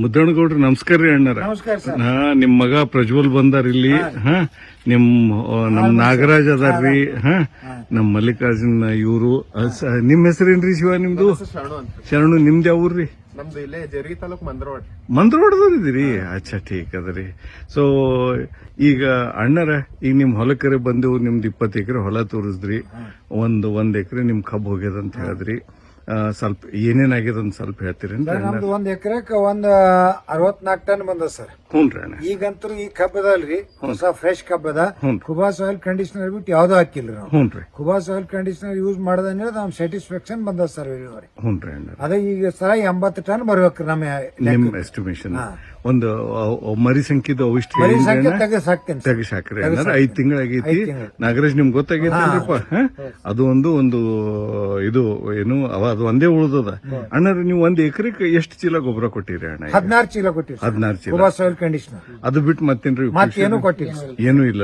ಮುದ್ದಣ್ಣಗೌಡ್ರು ನಮಸ್ಕಾರ ರೀ ಅಣ್ಣಾರ. ನಮಸ್ಕಾರ ಸರ್. ನಿಮ್ ಮಗ ಪ್ರಜ್ವಲ್ ಬಂದಾರ ಇಲ್ಲಿ. ನಮ್ ನಾಗರಾಜ್ ಅದಾರ್ರಿ. ನಮ್ ಮಲ್ಲಿಕಾರ್ಜುನ್ ಇವ್ರು. ನಿಮ್ ಹೆಸರೇನ್ರಿ ಶಿವ? ನಿಮ್ದು ಶರಣು. ನಿಮ್ದು ಯಾವ ಊರ್ರಿ? ನಮ್ದು ಇಲ್ಲೇ ಜರ್ಗಿ ತಾಲೂಕ್ ಮಂದ್ರವಾಡದವ್ರಿದ್ದೀರಿ. ಅಚ್ಚಾ ಠೀಕ್ ಅದರಿ. ಸೊ ಈಗ ಅಣ್ಣರ ಈಗ ನಿಮ್ ಹೊಲಕರೆ ಬಂದೆವು. ನಿಮ್ದು 20 ಎಕರೆ ಹೊಲ ತೋರಿಸ್ದ್ರಿ. ಒಂದ್ ಎಕರೆ ನಿಮ್ ಕಬ್ಬು ಹೋಗ್ಯದ ಅಂತ ಹೇಳಿದ್ರಿ. ಸ್ವಲ್ಪ ಏನೇನಾಗ್ಯದ ಅಂತ ಸ್ವಲ್ಪ ಹೇಳ್ತೀರಿ? ನಮ್ದು 1 ಎಕರೆಕ್ 64 ಟನ್ ಬಂದ ಸರ್. ಹ್ಞೂನ್ರಿ ಅಣ್ಣ. ಈಗಂತೂ ಈ ಕಬ್ಬ ಅದಲ್ರಿ, ಹೊಸ ಫ್ರೆಶ್ ಕಬ್ಬ ಅದ. ಕುಬಾಸ್ ಆಯಿಲ್ ಕಂಡೀಷನರ್ ಬಿಟ್ಟು ಯಾವ್ದು ಹಾಕಿಲ್ರಿ ನಾವು. ಹ್ಞೂನ್ರಿ. ಕುಬಾಸ್ ಆಯಿಲ್ ಕಂಡೀಷನರ್ ಯೂಸ್ ಮಾಡದಂದ್ರೆ ನಮ್ ಸ್ಯಾಟಿಸ್ಫ್ಯಾಕ್ಷನ್ ಬಂದ ಸರ್. ಹ್ಞೂನ್ರಿ ಅಣ್ಣ. ಅದೇ ಈಗ ಸರ 80 ಟನ್ ಬರ್ಬೇಕ್ರಿ ನಿಮ್ ಎಸ್ಟಿಮೇಷನ್. ಒಂದು ಮರಿ ಸಂಖ್ಯೆದು ಅವಿಷ್ಟು ತೆಗೆಸಾಕ್ತೇನೆ. ತೆಗಿಸಾಕ್ರಿ ಅಣ್ಣ. 5 ತಿಂಗಳಾಗೈತಿ. ನಾಗರಾಜ್ ನಿಮ್ಗೆ ಗೊತ್ತಾಗೈತೇನ್ರಿಪ್ಪ? ಅದು ಒಂದು ಇದು ಏನು ಅದು ಒಂದೇ ಉಳ್ದದ ಅಣ್ಣ. ನೀವು 1 ಎಕರೆಕ್ ಎಷ್ಟು ಚೀಲ ಗೊಬ್ಬರ ಕೊಟ್ಟಿರಿ ಅಣ್ಣ? 16 ಚೀಲ ಕೊಟ್ಟಿರಿ. 16 ಚೀಲ ಕುಬಾಸ್ ಆಯಿಲ್ ಕಂಡೀಷನರ್. ಅದು ಬಿಟ್ಟು ಮತ್ತೇನ್ರಿ? ಮತ್ತೇನು ಕೊಟ್ಟಿಲ್ಲ. ಏನು ಇಲ್ಲ.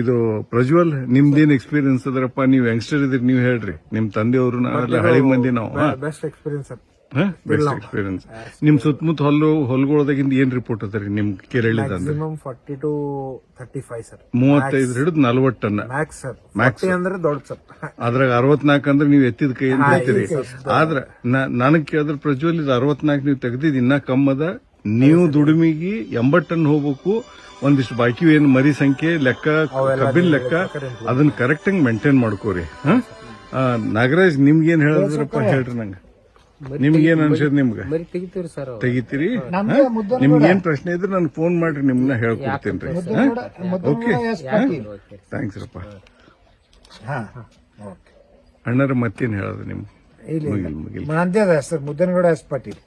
ಇದು ಪ್ರಜ್ವಲ್, ನಿಮ್ದೇನ್ ಎಕ್ಸ್ಪೀರಿಯನ್ಸ್ ಅದರಪ್ಪ? ನೀವು ಯಂಗ್ಸ್ಟರ್ ಇದ್ರಿ, ನೀವು ಹೇಳ್ರಿ. ನಿಮ್ ತಂದೆಯವರು ನಾವೆಲ್ಲ ಹಳಿ ಮಂದಿ ನಾವು. Best experience best experience. ನಿಮ್ ಸುತ್ತಮುತ್ತ ಹೊಲಗಳದಾಗಿಂದ ಏನ್ ರಿಪೋರ್ಟ್ ಅದ ರೀ ನಿಮ್ ಕೇರಳದ? 40 to 35 ಸರ್. 35 ಹಿಡಿದು 40 ಟನ್ ಮ್ಯಾಕ್ಸ್ ಸರ್. ಮ್ಯಾಕ್ಸ್ ಅಂದ್ರೆ ದೊಡ್ಡ ಸರ್. ಅದ್ರಾಗ 64 ಅಂದ್ರೆ ನೀವು ಎತ್ತಿದ ಕೈ ಅಂತ ಹೇಳ್ತೀರಿ. ಆದ್ರ ನನಗ್ ಕೇಳಿದ್ರ ಪ್ರಜ್ವಲ್, ಇದು 64 ನೀವು ತೆಗ್ದಿದ್ ಇನ್ನ ಕಮ್ಮದ. ನೀವು ದುಡಿಮೆಗೆ 80 ಟನ್ ಹೋಗ್ಬೇಕು. ಒಂದಿಷ್ಟು ಬಾಕಿ ಏನ್ ಮರಿ ಸಂಖ್ಯೆ ಲೆಕ್ಕ, ಕಬ್ಬಿನ ಲೆಕ್ಕ, ಅದನ್ನ ಕರೆಕ್ಟ್ ಆಗಿ ಮೇಂಟೈನ್ ಮಾಡ್ಕೋರಿ. ನಾಗರಾಜ್, ನಿಮ್ಗೇನ್ ಹೇಳಿದ್ರಪ್ಪ ಹೇಳ್ರಿ ನಂಗೆ. ನಿಮ್ಗೇನ್ ಅನ್ಸದ್? ನಿಮ್ಗೆ ತೆಗಿತೀರಿ? ನಿಮ್ಗೇನ್ ಪ್ರಶ್ನೆ ಇದ್ರೆ ನನ್ಗೆ ಫೋನ್ ಮಾಡ್ರಿ, ನಿಮ್ನ ಹೇಳ್ಕೊಡ್ತೀನಿ. Okay, thanks ರಪ್ಪ. ಅಣ್ಣರ ಮತ್ತೇನ್ ಹೇಳೋದು ನಿಮ್ಗೆ? ನಂದೇ ಸರ್, ಮುದ್ದನಗೌಡ ಎಸ್ ಪಾಟೀಲ್.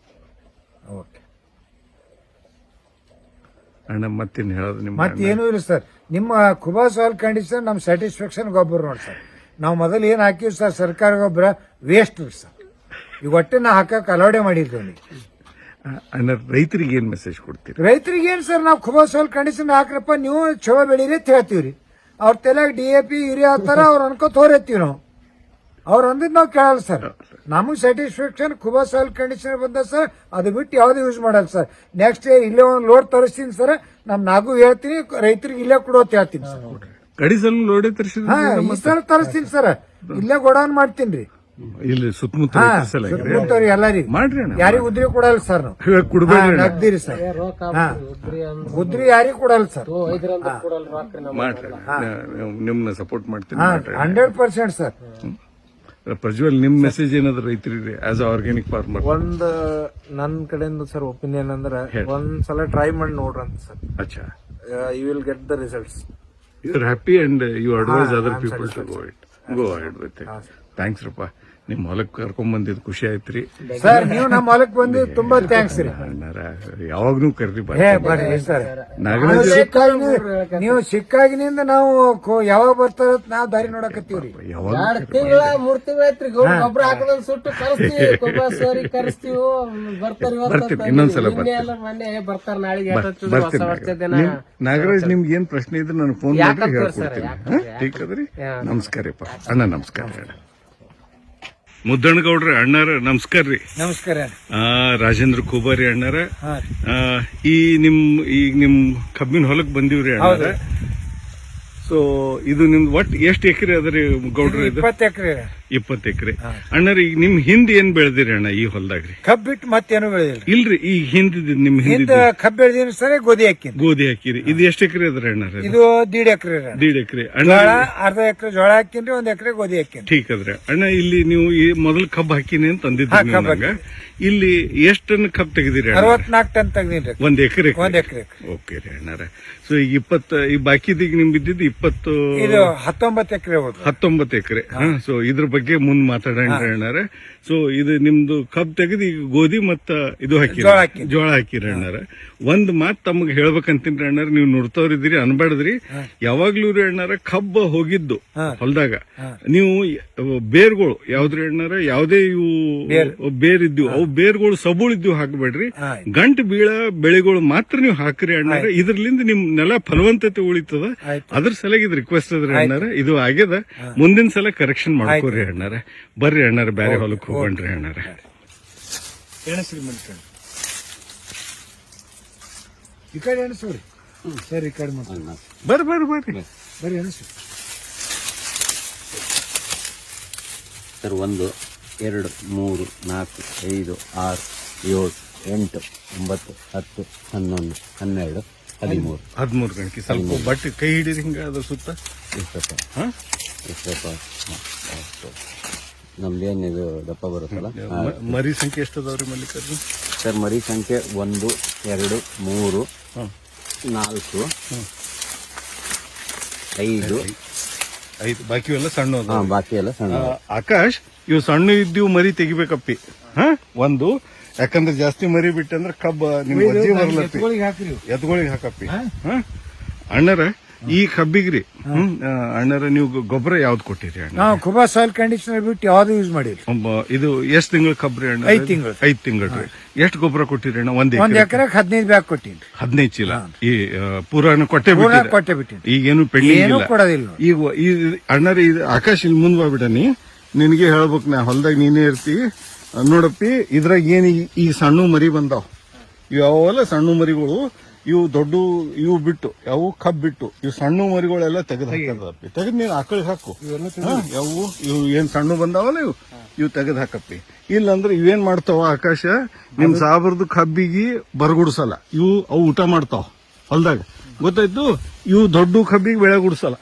ಅಣ್ಣ ಮತ್ತೇನ್ ಹೇಳೋದು ನಿಮ್ಗೆ? ಮತ್ತೇನು ಇಲ್ಲ ಸರ್. ನಿಮ್ಮ ಕುಬಾಸ್ ಆಯಿಲ್ ಕಂಡೀಷನ್ ನಮ್ ಸ್ಯಾಟಿಸ್ಫ್ಯಾಕ್ಷನ್ ಗೊಬ್ಬರ ನೋಡಿ ಸರ್. ನಾವು ಮೊದಲು ಏನ್ ಹಾಕಿವಿ ಸರ್, ಸರ್ಕಾರ ಗೊಬ್ಬರ ವೇಸ್ಟ್ ಸರ್. ಈಗ ಒಟ್ಟೆ ನಾ ಹಾಕಕ್ ಅಲೋಡೆ ಮಾಡಿದ್ವಿ. ಅಣ್ಣ, ರೈತರಿಗೆ ಏನ್ ಮೆಸೇಜ್ ಕೊಡ್ತೀರಿ? ರೈತರಿಗೆ ಏನ್ ಸರ್, ನಾವು ಕುಬಾಸ್ ಆಯಿಲ್ ಕಂಡೀಷನ್ ಹಾಕ್ರಪ್ಪ, ನೀವು ಚಲೋ ಬೆಳೀರಿ ಅಂತ ಹೇಳ್ತೀವ್ರಿ. ಅವ್ರ ತಲೆಯಾಗ DAP ಯೂರಿಯಾ ಹಾಕ್ತಾರ, ಅವ್ರ ಅನ್ಕೋತ ಹೋರತ್ತೀವಿ ನಾವು. ಅವ್ರ ಅಂದಿದ್ ನಾವು ಕೇಳಲ್ಲ ಸರ್. ನಮಗ್ ಸ್ಯಾಟಿಸ್ಫ್ಯಾಕ್ಷನ್ ಕುಬಾಸ್ ಆಯಿಲ್ ಕಂಡೀಷನರ್ ಬಂದ ಸರ್. ಅದು ಬಿಟ್ಟು ಯಾವ್ದು ಯೂಸ್ ಮಾಡಲ್ಲ ಸರ್. ನೆಕ್ಸ್ಟ್ ಇಲ್ಲೇ ಒಂದು ಲೋಡ್ ತರಿಸ್ತೀನಿ ಸರ್. ನಾಗೂ ಹೇಳ್ತೀನಿ, ರೈತರಿಗೆ ಇಲ್ಲೇ ಕೊಡೋತ್ ಹೇಳ್ತೀನಿ ಸರ್. ಕಡಿ ಸಲ ಲೋಡೆ ತರಿಸಿದ ಈ ಸಲ ತರಿಸ್ತೀನಿ ಸರ್. ಇಲ್ಲೇ ಗೋಡೌನ್ ಮಾಡ್ತೀನಿ. ಇಲ್ಲಿ ಸುತ್ತಮುತ್ತ ಎಲ್ಲರಿಗೂ ಮಾಡ್ರಿ ಅಣ್ಣ. ಯಾರಿಗೂ ಉದ್ರಿ ಕೊಡಲ್ಲ ಸರ್ ನಾವು. ಕೊಡ್ಬೇಡ್ರಿ, ನಗ್ದಿರಿ ಸರ್. ಉದ್ರಿ ಯಾರಿಗೂ ಕೊಡಲ್ಲ ಸರ್. ಮಾಡ್ರಿ. ನಿಮ್ನ ಸಪೋರ್ಟ್ ಮಾಡ್ತೀನಿ. 100% ಸರ್. ಪ್ರಜ್ವಲ್, ನಿಮ್ ಮೆಸೇಜ್ ಏನಾದ್ರು ರೈತರಿಗೆ ಆಸ್ ಅ ಆರ್ಗ್ಯಾನಿಕ್ ಫಾರ್ಮರ್? ನನ್ ಕಡೆಯಿಂದ ಸರ್ ಒಪಿನಿಯನ್ ಅಂದ್ರೆ ಒಂದ್ಸಲ ಟ್ರೈ ಮಾಡಿ ನೋಡ್ರಂತ ಸರ್. ಅಚ್ಚಾ, you will get the results. You are happy and you advise other people to go ahead with it. Thanks ರಪ್ಪ. ನಿಮ್ ಹೊಲಕ್ ಕರ್ಕೊಂಡ್ ಬಂದಿದ್ ಖುಷಿ ಆಯ್ತ್ರಿ ಸರ್. ನೀವು ನಮ್ಮ ಹೊಲಕ್ ಬಂದಿದ್ ತುಂಬಾ ಥ್ಯಾಂಕ್ಸ್ ರೀ. ಯಾವಾಗ್ನೂ ಕರ್ರಿ ಬರ್ರಿ ಸರ್. ನೀವು ಸಿಕ್ಕಾಗಿನಿಂದ ನಾವು ಯಾವಾಗ ಬರ್ತಾರ ನಾವು ದಾರಿ ನೋಡಕತ್ತೀವ್ರಿ. 2 ತಿಂಗಳ 3 ತಿಂಗಳ ಐತ್ರಿ. ಗೊಬ್ಬರ ಹಾಕೋದ್ ಸುಟ್ಟು ಕರೆಸ್ತೀವಿ. ಬರ್ತೀವಿ. ಇನ್ನೊಂದ್ಸಲ ಬರ್ತಾರ ನಾಳೆಗೆ. ನಾಗರಾಜ್, ನಿಮ್ಗೆ ಏನ್ ಪ್ರಶ್ನೆ ಇದ್ರೆ ನನಗೆ ಫೋನ್ ಮಾಡಿ ಹೇಳ್ಕೊಡ್ತೀನಿ. ಟೀಕ್ ಅದ್ರಿ. ನಮಸ್ಕಾರಪ್ಪ ಅಣ್ಣ. ನಮಸ್ಕಾರ. ಮುದ್ದಣ್ಣಗೌಡ್ರ ಅಣ್ಣಾರ ನಮಸ್ಕಾರ ರೀ. ನಮಸ್ಕಾರ. ರಾಜೇಂದ್ರ ಖೂಬಾರಿ ಅಣ್ಣಾರ. ಈಗ ನಿಮ್ ಕಬ್ಬಿನ ಹೊಲಕ್ ಬಂದಿವ್ರಿ ಅಣ್ಣಾರ. ಸೊ ಇದು ನಿಮ್ದು ಒಟ್ಟು ಎಷ್ಟು ಎಕರೆ ಅದರಿ ಗೌಡ್ರ? 20 ಎಕರೆ. 20 ಎಕರೆ. ಅಣ್ಣಾರ, ಈಗ ನಿಮ್ ಹಿಂದೆ ಏನ್ ಬೆಳೆದಿರಿ ಅಣ್ಣ ಈ ಹೊಲದಾಗ್ರಿ? ಕಬ್ಬ್ ಬಿಟ್ಟು ಮತ್ತೇನು ಬೆಳೆದಿಲ್ಲ. ಇಲ್ರಿ, ಈಗ ಹಿಂದಿದ್ ನಿಮ್ ಹಿಂದ ಕಬ್ಬ್ ಬೆಳೆದಿನ ಸರಿ ಗೋಧಿ ಹಾಕಿನಿ. ಗೋಧಿ ಹಾಕಿರಿ. ಇದು ಎಷ್ಟು ಎಕರೆ ಅದ್ರಿ ಅಣ್ಣಾರ? ಇದು 1.5 ಎಕರೆ. 1.5 ಎಕರೆ. ಅರ್ಧ ಎಕರೆ ಜೋಳ ಹಾಕಿನ್ರಿ, 1 ಎಕರೆ ಗೋಧಿ ಹಾಕಿನಿ. ಠೀಕ್ ಅದ್ರಿ ಅಣ್ಣ. ಇಲ್ಲಿ ನೀವು ಮೊದಲು ಕಬ್ಬ್ ಹಾಕಿನಿ ಅಂತ ಅಂದಿದ್ರಿ. ಇಲ್ಲಿ ಎಷ್ಟು ಟನ್ ಕಬ್ಬ್ ತೆಗೆದಿರಿ? 64 ಟನ್ ತೆಗ್ದಿನ್ರಿ. 1 ಎಕರೆ. 1 ಎಕರೆ. ಓಕೆ ರೀ ಅಣ್ಣಾರ. ಸೊ ಈಗ 20 ಈ ಬಾಕಿದೀಗ ನಿಮ್ ಬಿದ್ದಿದ್ದು 20. ಇದು 19 ಎಕರೆ. 19 ಎಕರೆ. ಸೊ ಇದ್ರ ಬಗ್ಗೆ ಮುಂದ್ ಮಾತಾಡೋಣ ಅಣ್ಣಾರ. ಸೊ ಇದು ನಿಮ್ದು ಕಬ್ಬ್ ತೆಗೆದು ಈಗ ಗೋಧಿ ಮತ್ತ ಇದು ಹಾಕಿರಿ, ಜೋಳ ಹಾಕಿರಿ ಅಣ್ಣಾರ. ಒಂದ್ ಮಾತ್ ತಮಗ್ ಹೇಳ್ಬೇಕಂತೀನಿ ಅಣ್ಣಾರ, ನೀವು ನೋಡ್ತವ್ರಿದ್ದೀರಿ ಅನ್ಬಾರ್ದ್ರಿ. ಯಾವಾಗ್ಲೂ ರೀ ಅಣ್ಣಾರ, ಕಬ್ಬ ಹೋಗಿದ್ದು ಹೊಲದಾಗ ನೀವು ಬೇರ್ಗಳು ಯಾವ್ದ್ರಿ ಅಣ್ಣಾರ, ಯಾವ್ದೇ ಇವು ಬೇರಿದ್ದು ಅವು ಬೇರ್ಗಳು ಸಬೂಳಿದ್ದು ಹಾಕಬೇಡ್ರಿ. ಗಂಟು ಬೀಳ ಬೆಳೆಗಳು ಮಾತ್ರ ನೀವು ಹಾಕ್ರಿ ಅಣ್ಣಾರ. ಇದ್ರಲಿಂದ ನಿಮ್ ನೆಲ ಫಲವಂತತೆ ಉಳಿತದ. ಅದ್ರ ಸಲಗಿ ಇದು ರಿಕ್ವೆಸ್ಟ್ ಅದ್ರಿ ಅಣ್ಣಾರ. ಇದು ಆಗ್ಯದ. ಮುಂದಿನ ಸಲ ಕರೆಕ್ಷನ್ ಮಾಡ್ಕೋರಿ ಅಣ್ಣಾರ. ಬರ್ರಿ ಅಣ್ಣಾರ, ಬ್ಯಾರೆ ಹೊಲಕ್ ಹೋಗ್ರಿ ಅಣ್ಣಾರ. ಈ ಕಡೆ ಎಣಸ್ರಿ ಸರ್, ಈ ಕಡೆ ಮತ್ತೆ ಬರ್ರಿ ಬರ್ರಿ ಬರ್ರಿ ಬರೀ ಎಣಸ್ರಿ. ಸರ್ 1 2 3 4 5 6 7 8 9 10 11 12 13 13 ಗಂಟೆ. ಸ್ವಲ್ಪ ಬಟ್ಟೆ ಕೈ ಹಿಡಿದು ಹಿಂಗ ಅದ್ರ ಸುತ್ತ ಎಷ್ಟಪ್ಪ ಹಾ ಎಷ್ಟಪ್ಪ ನಮ್ದೇನಿದು ದಪ್ಪ ಬರುತ್ತಲ್ಲ. ಮರಿ ಸಂಖ್ಯೆ ಎಷ್ಟದವ್ರಿ ಮಲ್ಲಿಕಾರ್ಜುನ್? ಸರ್ ಮರಿ ಸಂಖ್ಯೆ 1 2 3 4 5 ಬಾಕಿ ಎಲ್ಲ ಸಣ್ಣ ಅದಾವ. ಬಾಕಿ ಎಲ್ಲ ಸಣ್ಣ. ಆಕಾಶ್, ಇವು ಸಣ್ಣ ಇದ್ದೀವು ಮರಿ ತೆಗಿಬೇಕಪ್ಪಿ. ಹಾ ಒಂದು, ಯಾಕಂದ್ರೆ ಜಾಸ್ತಿ ಮರಿ ಬಿಟ್ಟಂದ್ರೆ ಕಬ್ಬ ನಿಮ್ ಅಜ್ಜಿ ಬರ್ಲತ್ತಿ, ಎತ್ಕೊಳಿಗೆ ಹಾಕ್ರಿ. ಎತ್ಗೊಳಿಗೆ ಹಾಕಪ್ಪಿ. ಹಾ ಅಣ್ಣರ ಈ ಕಬ್ಬಿಗ್ರಿ ಅಣ್ಣರ ನೀವು ಗೊಬ್ಬರ ಯಾವ್ದು ಕೊಟ್ಟಿರಿ ಅಣ್ಣ? ನಾವು ಕುಬಾ ಸಾಯಿಲ್ ಕಂಡೀಷನರ್ ಬಿಟ್ಟು ಯಾವ್ದು ಯೂಸ್ ಮಾಡಿರಿ. ಇದು ಎಷ್ಟ್ ತಿಂಗಳ ಕಬ್ರಿ ಅಣ್ಣ? 5 ತಿಂಗಳು. 5 ತಿಂಗಳ್ರಿ. ಎಷ್ಟು ಗೊಬ್ಬರ ಕೊಟ್ಟಿರಿ ಅಣ್ಣ? ಒಂದ್ ಒಂದ್ ಎಕರೆಗೆ 15 ಬ್ಯಾಗ್ ಕೊಟ್ಟಿನಿ. 15 ಚೀಲ. ಈ ಪೂರಾನು ಕೊಟ್ಟೆ ಕೊಟ್ಟೆ ಬಿಟ್ಟಿನಿ. ಈಗೇನು ಪೆಂಡಿಂಗ್ ಏನು ಇಲ್ಲ. ಕೊಡೋದಿಲ್ಲ. ಈಗ ಅಣ್ಣರ ಇದು ಆಕಾಶ್ ಇಲ್ಲಿ ಮುಂದ್ ಬಿಡನಿ, ನಿನಗೆ ಹೇಳ್ಬೇಕು, ನಾ ಹೊಲ್ದಾಗ ನೀನೇ ಇರ್ತಿ ನೋಡಪ್ಪಿ. ಇದ್ರಾಗ ಏನ್ ಈ ಸಣ್ಣ ಮರಿ ಬಂದಾವ್, ಇವೆಲ್ಲ ಸಣ್ಣ ಮರಿಗಳು. ಇವು ದೊಡ್ಡ ಇವು ಬಿಟ್ಟು ಯಾವು ಕಬ್ ಬಿಟ್ಟು ಇವು ಸಣ್ಣ ಮರಿಗಳೆಲ್ಲ ತೆಗೆದು ಹಾಕದಪ್ಪಿ. ತೆಗೆದು ನೀನು ಆಕಳಿಗೆ ಹಾಕು. ಯಾವು ಇವು ಏನ್ ಸಣ್ಣ ಬಂದಾವಲ್ಲ ಇವು ತೆಗೆದು ಹಾಕಪ್ಪಿ. ಇಲ್ಲಂದ್ರೆ ಇವೇನ್ ಮಾಡ್ತಾವ ಆಕಾಶ, ನಿಮ್ ಸಾಬ್ರದ್ದು ಕಬ್ಬಿಗೆ ಬರಗುಡ್ಸಲ್ಲ. ಅವು ಊಟ ಮಾಡ್ತಾವ ಹೊಲ್ದಾಗ, ಗೊತ್ತಾಯ್ತು? ಇವು ದೊಡ್ಡ ಕಬ್ಬಿಗೆ ಬೆಳೆ ಗುಡ್ಸಲ್ಲ.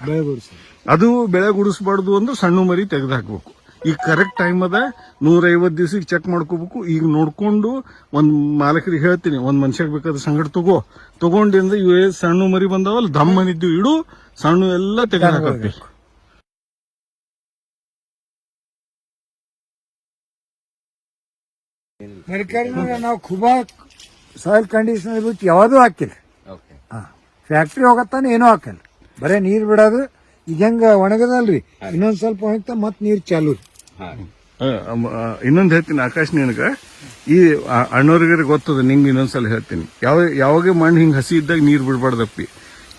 ಅದು ಬೆಳೆ ಗುಡಿಸ್ಬಾರ್ದು ಅಂದ್ರೆ ಸಣ್ಣ ಮರಿ ತೆಗೆದು ಹಾಕ್ಬೇಕು. ಈಗ ಕರೆಕ್ಟ್ ಟೈಮ್ ಅದ, 150 ದಿವಸಕ್ಕೆ ಚೆಕ್ ಮಾಡ್ಕೋಬೇಕು. ಈಗ ನೋಡ್ಕೊಂಡು ಒಂದ್ ಮಾಲಕರಿಗೆ ಹೇಳ್ತೀನಿ, ಒಂದ್ ಮನುಷ್ಯಗ್ ಬೇಕಾದ್ರೆ ಸಂಗಡ ತಗೊಂಡಿಂದ ಇವ್ ಸಣ್ಣ ಮರಿ ಬಂದಾವಲ್ಲ ದಮ್ಮನಿದ್ದು ಇಡು, ಸಣ್ಣ ಎಲ್ಲ ತೆಗೆದು ಹಾಕಬೇಕು. ನಾವು ಕುಬಾ ಸಾಯಿಲ್ ಕಂಡೀಷನರ್ ಬಿಟ್ಟು ಯಾವ್ದು ಹಾಕಿಲ್ಲ. ಫ್ಯಾಕ್ಟ್ರಿ ಹೋಗತ್ತಾನೆ ಏನೂ ಹಾಕಲ್ಲ, ಬರೇ ನೀರ್ ಬಿಡೋದು. ಈಗ ಹೆಂಗ ಒಣಗದಲ್ರಿ, ಇನ್ನೊಂದ್ ಸ್ವಲ್ಪ ಒಣಗ್ತಾ ಮತ್ ನೀರ್ ಚಾಲು ರೀ. ಇನ್ನೊಂದ್ ಹೇಳ್ತೀನಿ ಆಕಾಶ್, ನಿನಗ ಈ ಅಣ್ಣವ್ರಿಗೆ ಗೊತ್ತದ, ನಿಂಗೆ ಇನ್ನೊಂದ್ಸಲ ಹೇಳ್ತೀನಿ. ಯಾವಾಗ ಮಣ್ಣು ಹಿಂಗ್ ಹಸಿ ಇದ್ದಾಗ ನೀರ್ ಬಿಡ್ಬಾರ್ದಪ್ಪಿ.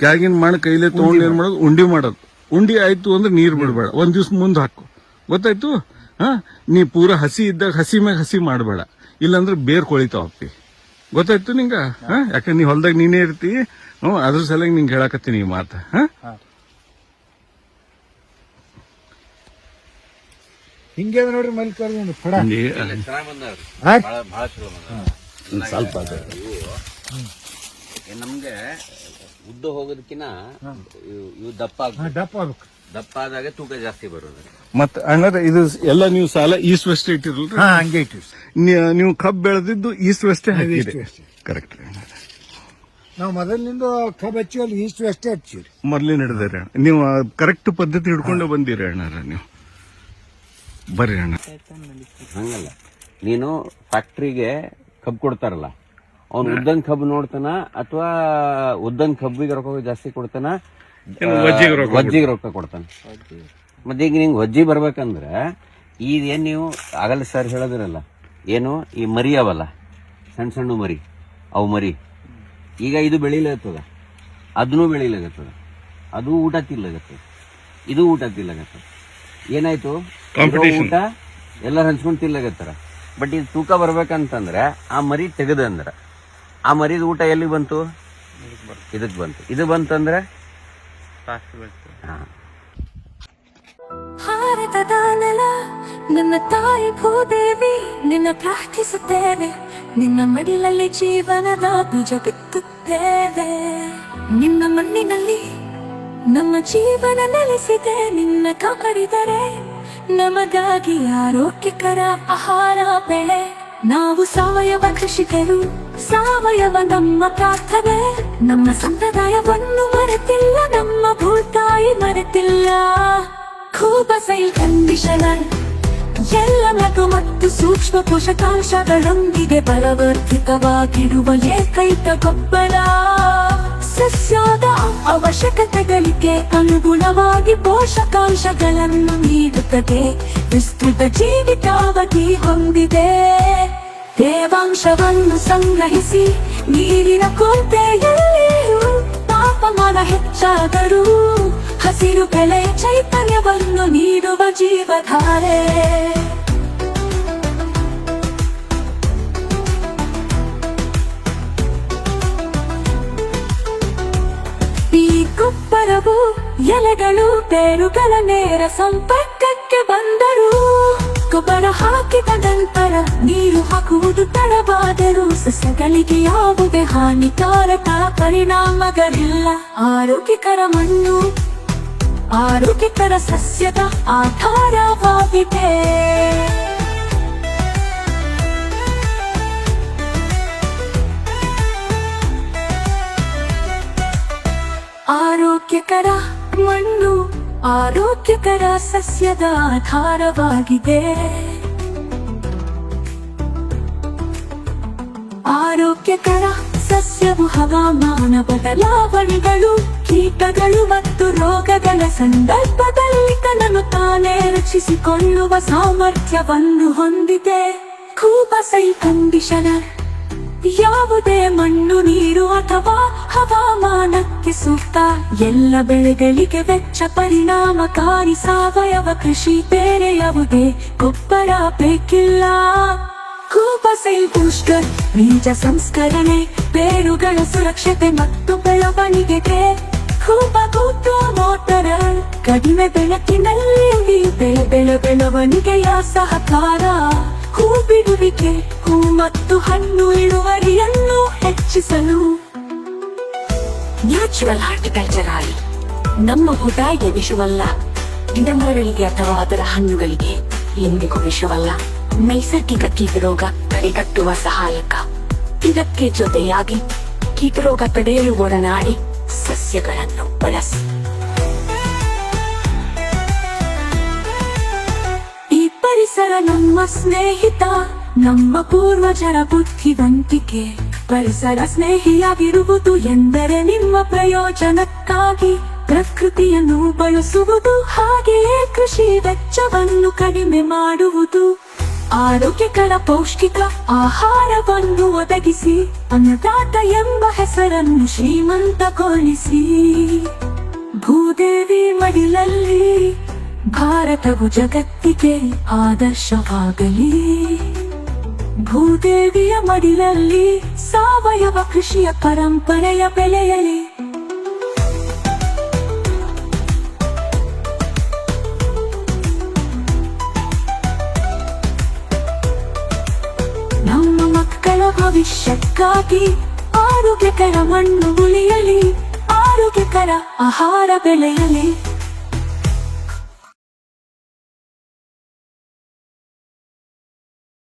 ಕ್ಯಾಗಿನ ಮಣ್ಣು ಕೈಲೇ ತಗೊಂಡು ಏನ್ ಮಾಡೋದು, ಉಂಡಿ ಮಾಡೋದು. ಉಂಡಿ ಆಯ್ತು ಅಂದ್ರೆ ನೀರ್ ಬಿಡ್ಬೇಡ, ಒಂದ್ ದಿವ್ಸ ಮುಂದೆ ಹಾಕು, ಗೊತ್ತಾಯ್ತು? ನೀ ಪೂರಾ ಹಸಿ ಇದ್ದಾಗ ಹಸಿ ಮ್ಯಾಗ ಹಸಿ ಮಾಡಬೇಡ, ಇಲ್ಲಾಂದ್ರೆ ಬೇರ್ ಕೊಳಿತಾವಪ್ಪಿ. ಗೊತ್ತಾಯ್ತು ನಿಂಗ? ಯಾಕಂದ್ರೆ ನೀ ಹೊಲ್ದಾಗ ನೀನೇ ಇರ್ತಿ. ಅದ್ರ ಸಲಂಗ ನಿಂಗೆ ಹೇಳಕತ್ತೀನಿ ಈ ಮಾತ. ಹಿಂಗೆ ನೋಡ್ರಿ ಮಲ್ಲಿಕಾರ್ಜುನ್ ಫಡ ಸ್ವಲ್ಪ ನಮ್ಗೆ ಉದ್ದ ಹೋಗೋದಕ್ಕಿಂತ ಇವು ದಪ್ಪ ಆಗ್ಬೇಕು. ದಪ್ಪ ಆದಾಗ ತೂಕ ಜಾಸ್ತಿ ಬರೋದು. ಮತ್ತ ಅಣ್ಣರ ಇದು ಎಲ್ಲ ನೀವು ಸಾಲ ಈಸ್ಟ್ ವೆಸ್ಟ್ ಇಟ್ಟಿರಲ್ರಿ? ಹಂಗೆ ಇಟ್ಟಿವಿ. ನೀವು ಕಬ್ಬು ಬೆಳೆದಿದ್ದು ಈಸ್ಟ್ ವೆಸ್ಟ್ ಕರೆಕ್ಟ್. ನಾವು ಮೊದಲಿನಿಂದ ಕಬ್ಬು ಹಚ್ಚಿವಲ್ಲಿ ಈಸ್ಟ್ ವೆಸ್ಟ್ ಹಚ್ಚಿವ್ರಿ. ಮೊದ್ಲಿನ ಹಿಡಿದ್ರಿ ನೀವು ಕರೆಕ್ಟ್ ಪದ್ಧತಿ ಹಿಡ್ಕೊಂಡು ಬಂದಿರಿ ಅಣ್ಣರ. ನೀವು ಬರ್ರಿ ಅಣ್ಣ. ಹಂಗಲ್ಲ, ನೀನು ಫ್ಯಾಕ್ಟ್ರಿಗೆ ಕಬ್ಬು ಕೊಡ್ತಾರಲ್ಲ, ಅವ್ನು ಉದ್ದನ್ ಕಬ್ಬು ನೋಡ್ತಾನ ಅಥವಾ ಉದ್ದನ್ ಕಬ್ಬಿಗೆ ರೊಕ್ಕ ಜಾಸ್ತಿ ಕೊಡ್ತಾನ, ವಜ್ಜಿಗೆ ರೊಕ್ಕ ಕೊಡ್ತಾನ. ಮತ್ತೆ ಈಗ ನಿಂಗೆ ವಜ್ಜಿ ಬರ್ಬೇಕಂದ್ರೆ ಏನ್ ನೀವು ಆಗಲ್ಲ ಸರ್ ಹೇಳೋದಿರಲ್ಲ, ಏನು ಈ ಮರಿ ಅವಲ್ಲ ಸಣ್ಣ ಸಣ್ಣ ಮರಿ, ಅವು ಮರಿ ಈಗ ಇದು ಬೆಳಿಲಾಗತ್ತದ, ಅದನ್ನೂ ಬೆಳಿಲಾಗತ್ತದ, ಅದು ಊಟ ತಿನ್ಲಾಗತ್ತದ, ಇದು ಊಟ ತಿನ್ಲಾಗತ್ತದ. ಏನಾಯ್ತು, ಊಟ ಎಲ್ಲರೂ ಹಂಚ್ಕೊಂಡು ತಿನ್ಲಾಗತ್ತಾರ. ಬಟ್ ಇದು ತೂಕ ಬರ್ಬೇಕಂತಂದ್ರೆ ಆ ಮರಿ ತೆಗದಂದ್ರ ಆ ಮರಿದ ಊಟ ಎಲ್ಲಿ ಬಂತು, ಇದಕ್ ಬಂತು. ಇದು ಬಂತಂದ್ರೆ ಭಾರತದ ನೆಲ ನನ್ನ ತಾಯಿ ಭೂದೇವಿ, ನಿನ್ನ ಪ್ರಾರ್ಥಿಸುತ್ತೇವೆ, ನಿನ್ನ ಮಡಿಲಲ್ಲಿ ಜೀವನದ ಬೀಜ ಬಿತ್ತುತ್ತೇವೆ. ನಿನ್ನ ಮಣ್ಣಿನಲ್ಲಿ ನಮ್ಮ ಜೀವನ ನೆಲೆಸಿದೆ, ನಿನ್ನ ಕಾಪಾಡಿದರೆ ನಮಗಾಗಿ ಆರೋಗ್ಯಕರ ಆಹಾರ ಬೆಳೆ. ನಾವು ಸಾವಯವ ಕೃಷಿಕರು, ಸಾವಯವ ನಮ್ಮ ಪ್ರಾರ್ಥನೆ. ನಮ್ಮ ಸಂಪ್ರದಾಯವನ್ನು ಮರೆತಿಲ್ಲ, ನಮ್ಮ ಭೂತಾಯಿ ಮರೆತಿಲ್ಲ. ಕುಬಾ ಸಾಯಿಲ್ ಕಂಡೀಷನರ್ ಎಲ್ಲ ಲಘು ಮತ್ತು ಸೂಕ್ಷ್ಮ ಪೋಷಕಾಂಶಗಳೊಂದಿಗೆ ಬಲವರ್ಧಿತವಾಗಿರುವ ಏಕೈಕ ಗೊಬ್ಬರ. ಸಸ್ಯದ ಅವಶ್ಯಕತೆಗಳಿಗೆ ಅನುಗುಣವಾಗಿ ಪೋಷಕಾಂಶಗಳನ್ನು ನೀಡುತ್ತದೆ, ವಿಸ್ತೃತ ಜೀವಿತಾವಧಿ ಹೊಂದಿದೆ. ತೇವಾಂಶವನ್ನು ಸಂಗ್ರಹಿಸಿ ನೀರಿನ ಕೊರತೆಯಲ್ಲಿಯೂ ತಾಪಮಾನ ಹೆಚ್ಚಾದರೂ ಹಸಿರು ಬೆಳೆ ಚೈತನ್ಯವನ್ನು ನೀಡುವ ಜೀವಧಾರೆ. ಎಲೆಗಳು ಬೇರುಗಳ ನೇರ ಸಂಪರ್ಕಕ್ಕೆ ಬಂದರು. ಗೊಬ್ಬರ ಹಾಕಿದ ನಂತರ ನೀರು ಹಾಕುವುದು ತಡವಾದರೂ ಸಸ್ಯಗಳಿಗೆ ಯಾವುದೇ ಹಾನಿಕಾರಕ ಪರಿಣಾಮಗಳಿಲ್ಲ. ಆರೋಗ್ಯಕರ ಮಣ್ಣು ಆರೋಗ್ಯಕರ ಸಸ್ಯದ ಆಧಾರವಾಗಿದೆ. ಆರೋಗ್ಯಕರ ಮಣ್ಣು ಆರೋಗ್ಯಕರ ಸಸ್ಯದ ಆಧಾರವಾಗಿದೆ. ಆರೋಗ್ಯಕರ ಸಸ್ಯವು ಹವಾಮಾನ ಬದಲಾವಣೆಗಳು, ಕೀಟಗಳು ಮತ್ತು ರೋಗಗಳ ಸಂದರ್ಭದಲ್ಲಿ ತನ್ನನ್ನು ತಾನೇ ರಕ್ಷಿಸಿಕೊಳ್ಳುವ ಸಾಮರ್ಥ್ಯವನ್ನು ಹೊಂದಿದೆ. ಕೂಬಸೈಲ್ ಕಂಡೀಷನರ್ ಯಾವುದೇ ಮಣ್ಣು, ನೀರು ಅಥವಾ ಹವಾಮಾನಕ್ಕೆ ಸೂಕ್ತ. ಎಲ್ಲ ಬೆಳೆಗಳಿಗೆ ವೆಚ್ಚ ಪರಿಣಾಮಕಾರಿ ಸಾವಯವ ಕೃಷಿ. ಬೇರೆ ಯಾವುದೇ ಗೊಬ್ಬರ ಬೇಕಿಲ್ಲ. ಕೂಬಸೈಲ್ ಬೂಸ್ಟರ್ ಬೀಜ ಸಂಸ್ಕರಣೆ, ಬೇರುಗಳ ಸುರಕ್ಷತೆ ಮತ್ತು ಬೆಳವಣಿಗೆಗೆ. ಕೂಬಗೂಟು ಮೋಟರ್ ಕಡಿಮೆ ಬೆಳಕಿನಲ್ಲಿ ಬೆಳವಣಿಗೆಯ ಸಹಕಾರ. ಹೂ ಬಿಡುವಿಕೆ, ಹೂ ಮತ್ತು ಹಣ್ಣು ಇಳುವರಿಯನ್ನು ಹೆಚ್ಚಿಸಲು. ನ್ಯಾಚುರಲ್ ಹಾರ್ಟಿಕಲ್ಚರ್ ಆಯಿಲ್ ನಮ್ಮ ಊಟಗೆ ವಿಷವಲ್ಲ, ಗಿಡಮರಗಳಿಗೆ ಅಥವಾ ಅದರ ಹಣ್ಣುಗಳಿಗೆ ಎಂದಿಗೂ ವಿಷವಲ್ಲ. ನೈಸರ್ಗಿಕ ಕೀಟರೋಗ ತಡೆಗಟ್ಟುವ ಸಹಾಯಕ. ಇದಕ್ಕೆ ಜೊತೆಯಾಗಿ ಕೀಟರೋಗ ತಡೆಯಲು ಒಡನಾಡಿ ಸಸ್ಯಗಳನ್ನು ಬಳಸಿ. ಈ ಪರಿಸರ ನಮ್ಮ ಸ್ನೇಹಿತ, ನಮ್ಮ ಪೂರ್ವಜರ ಬುದ್ಧಿವಂತಿಕೆ. ಪರಿಸರ ಸ್ನೇಹಿಯಾಗಿರುವುದು ಎಂದರೆ ನಿಮ್ಮ ಪ್ರಯೋಜನಕ್ಕಾಗಿ ಪ್ರಕೃತಿಯನ್ನು ಬಳಸುವುದು, ಹಾಗೆಯೇ ಕೃಷಿ ವೆಚ್ಚವನ್ನು ಕಡಿಮೆ ಮಾಡುವುದು. ಆರೋಗ್ಯಕರ ಪೌಷ್ಟಿಕ ಆಹಾರವನ್ನು ಒದಗಿಸಿ ಅನ್ನದಾತ ಎಂಬ ಹೆಸರನ್ನು ಶ್ರೀಮಂತಗೊಳಿಸಿ. ಭೂದೇವಿ ಮಡಿಲಲ್ಲಿ ಭಾರತವು ಜಗತ್ತಿಗೆ ಆದರ್ಶವಾಗಲಿ. ಭೂದೇವಿಯ ಮಡಿಲಲ್ಲಿ ಸಾವಯವ ಕೃಷಿಯ ಪರಂಪರೆಯ ಬೆಳೆಯಲಿ. ನಮ್ಮ ಮಕ್ಕಳ ಭವಿಷ್ಯಕ್ಕಾಗಿ ಆರೋಗ್ಯಕರ ಮಣ್ಣು ಉಳಿಯಲಿ, ಆರೋಗ್ಯಕರ ಆಹಾರ ಬೆಳೆಯಲಿ.